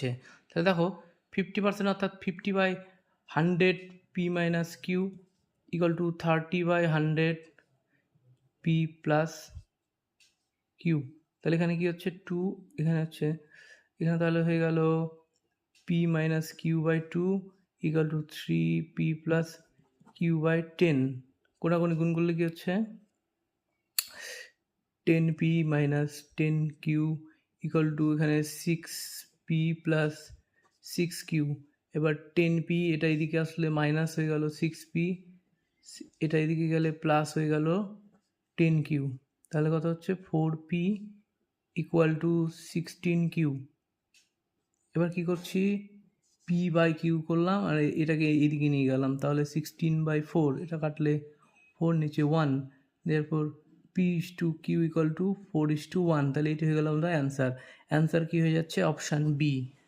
হচ্ছে। তাহলে দেখো 50% অর্থাৎ 50/100 p minus q equal to 30/100 p plus q. তাহলে এখানে কি হচ্ছে 2, এখানে হচ্ছে এখানে তাহলে হয়ে গেল p minus q by 2 equal to 3 p plus q by 10। কোনাকুনি গুণ করলে কি হচ্ছে 10p minus 10q equal to এখানে 6p প্লাস 6q। এবার 10p এটা এদিকে আসলে মাইনাস হয়ে গেল 6p, এটা এদিকে গেলে প্লাস হয়ে গেল 10q। তাহলে কত হচ্ছে 4p ইকুয়াল টু 16q। এবার কি করছি p বাই কিউ করলাম আর এটাকে এদিকে নিয়ে গেলাম, তাহলে 16/4, এটা কাটলে 4 নিচে 1, দেয়ারফর p/q ইকুয়াল টু 4:1। তাহলে এটা হয়ে গেল আমাদের অ্যান্সার। অ্যান্সার কি হয়ে যাচ্ছে অপশান বি।